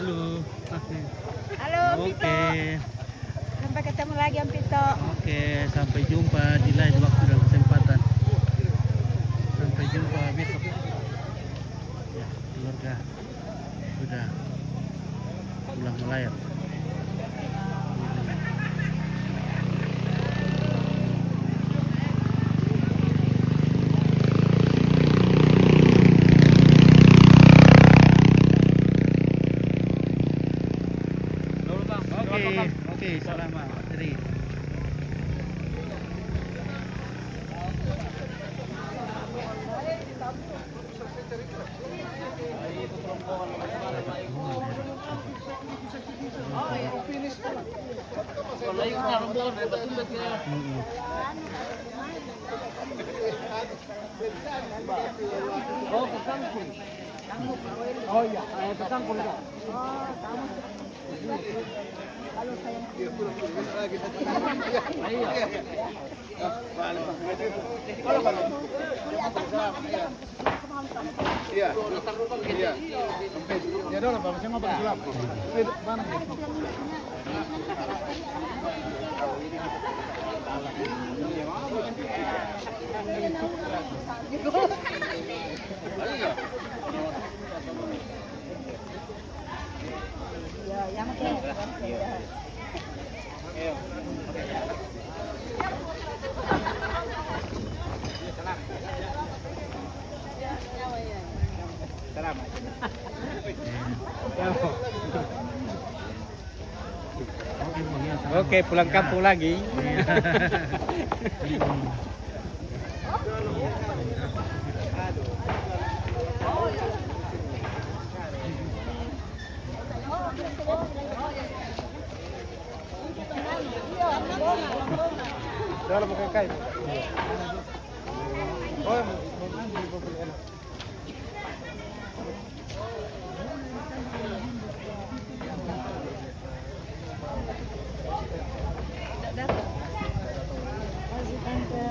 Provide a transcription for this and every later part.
Halo. Halo, Pito. Oke. Sampai ketemu lagi, Om Pito. Oke, sampai jumpa di lain waktu dan kesempatan. Sampai jumpa besok. Ya, keluarga sudah pulang melayar. Oke, selamat. Jadi Oh iya, ke kampung ya. Halo, sayang. Iya. Iya. Ya dong, Pak. Saya mau pakai sulap. Mana? Ya, yang oke. Oke, pulang kampung lagi. Dalam pakai kain. Oh, Masih tante.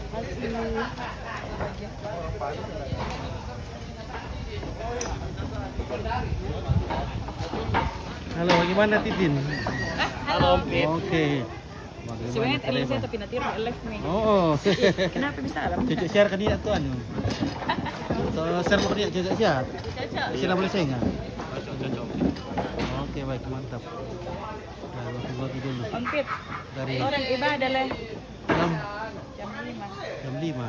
Ya, masih. halo, bagaimana Titin? Halo, Om Pit. Oke. Sebenarnya Bagaimana saya Kalema? tapi nanti live nih. Oh. Kenapa bisa alam? Cocok share ke dia tuan. So share ke dia cocok share. Cocok. Sila boleh saya enggak? Cocok. Oke, baik, mantap. Nah, bagi dulu. Om Pit, Dari orang ibadah lah. jam Jam 5. jam 5.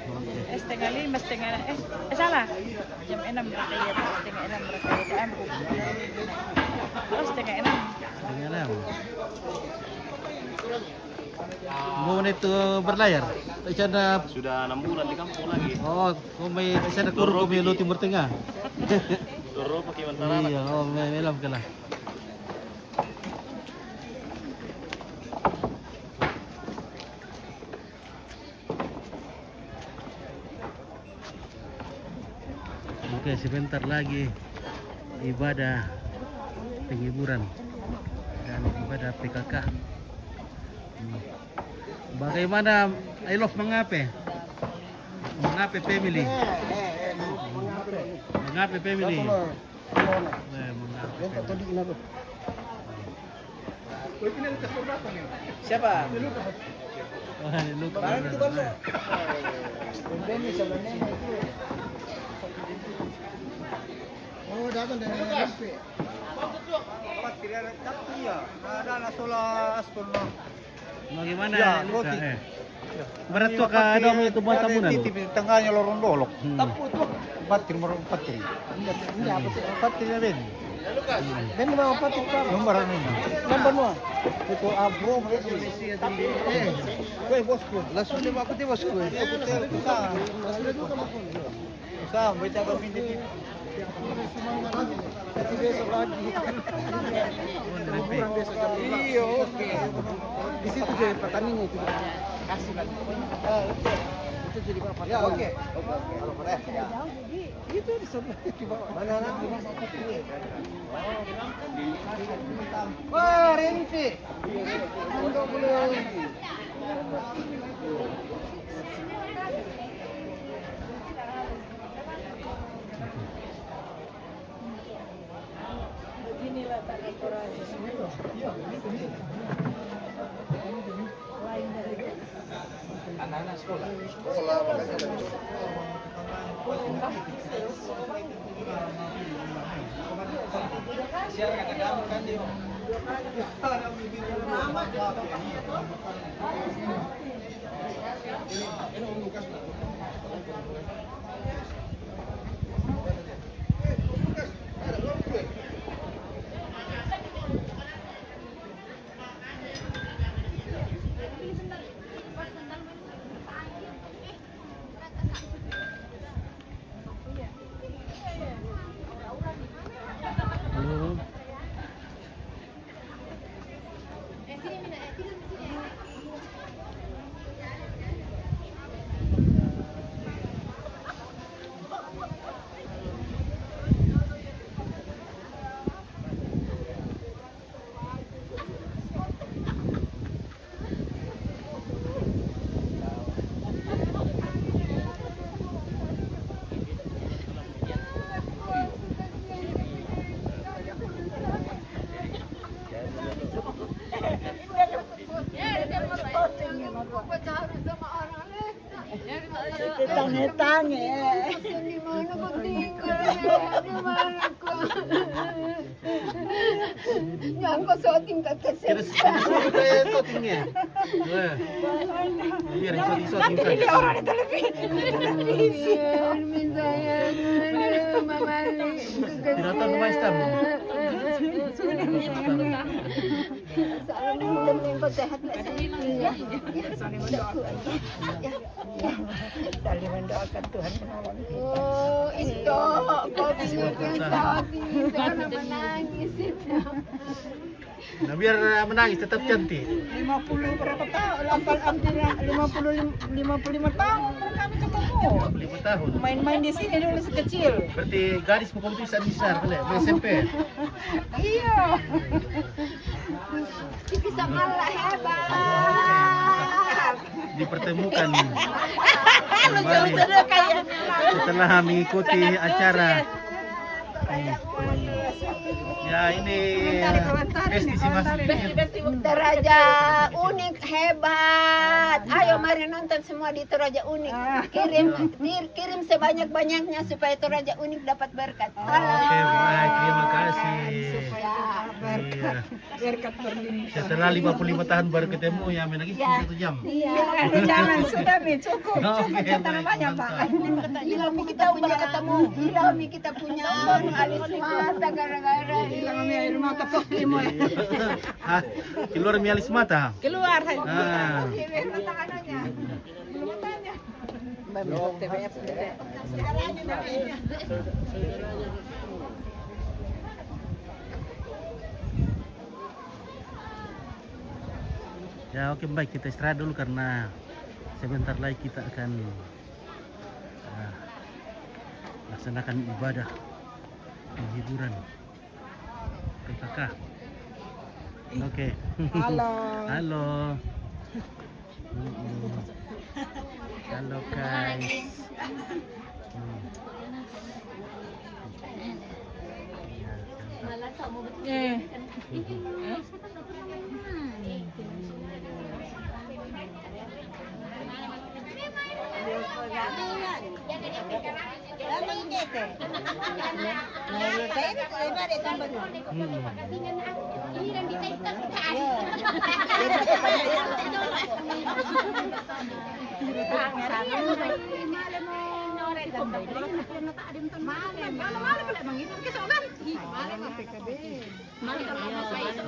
Oke. Setengah 5, salah. Jam 6 berkaya, setengah 6 berkaya. Oh, setengah 6. Dengan mau itu berlayar? Di sana Sudah 6 bulan di kampung lagi. oh, may di sana kurang kami lu Timur Tengah. Doro pakai Mantara. Iya, oh, may melam ka lah. Oke, sebentar lagi ibadah penghiburan dan ibadah PKK. Bagaimana I love mengape? Mengape family? Mengape family? Mengape. siapa? Oh, lupa. Barang itu kan lo. Beni sama nenek itu. Oh, datang dari SMP. Pak kira tapi ya, ada na sola aspurno. Bagaimana Ya, luka? roti. Berat tuh ka dong itu buat tabunan. Titip di tengahnya lorong dolok. Hmm. Tapu itu patir marong patir. Ini apa sih? Patir ya Ben. Ben mau patir ka? Nomor ini. Nomor no. Itu abro mereka. Woi bosku. Langsung dia aku dia bosku. Usah baca kami di besok lagi. Liburan besok jam 12. Iya, oke. Di situ jadi petaninya itu. Kasih lagi. Itu jadi berapa? Ya, oke. Kalau boleh. Ya. Itu di sebelah di bawah. Mana di masa ini? Wah, Renzi. Untuk boleh. Anak-anak sekolah. Tange-tange. Di mana kau tinggal? Di mana kau? Yang kau syuting kat Terus kesini. kayak syutingnya. Wah. Biar syuting saja. Orang di televisi. Misalnya mama Tidak tahu kemana tamu. saling mendoakan kau sehat ya. Saling mendoakan Tuhan menolong kita. Oh, itu kau bikin sakit karena menangis itu. Nah, biar menangis tetap cantik. 50 berapa tahun? Hampir 55 tahun kami ketemu. 55 tahun. Main-main di sini dulu sekecil. Berarti gadis mau kompetisi besar kali, SMP. Iya. Bisa malah hebat. Dipertemukan kembali setelah mengikuti acara. Ya ini besti sih Mas. Toraja unik hebat. Ayo mari nonton semua di Toraja unik. Kirim sebanyak-banyaknya supaya Toraja unik dapat berkat. Oke, baik, terima kasih. Berkat berlimpah. Setelah 55 tahun baru ketemu ya main lagi 1 jam. Jangan sudah cukup. Oke, Kita baik, namanya Pak. mantap. Ilami kita punya ketemu. Ilami kita punya alis mata gara-gara ilami air mata pokimo. Hah, keluar mialis mata. Keluar. Ah. Belum tanya. Ya oke baik, kita istirahat dulu karena sebentar lagi kita akan laksanakan ibadah penghiburan PKK. Oke. Halo. Halo. Halo guys.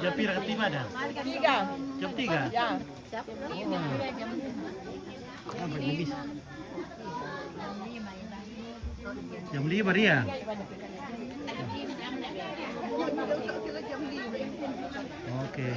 Jam berapa tiba dah? 3. Jam 3? Ya. Jam 5 dia? Oke.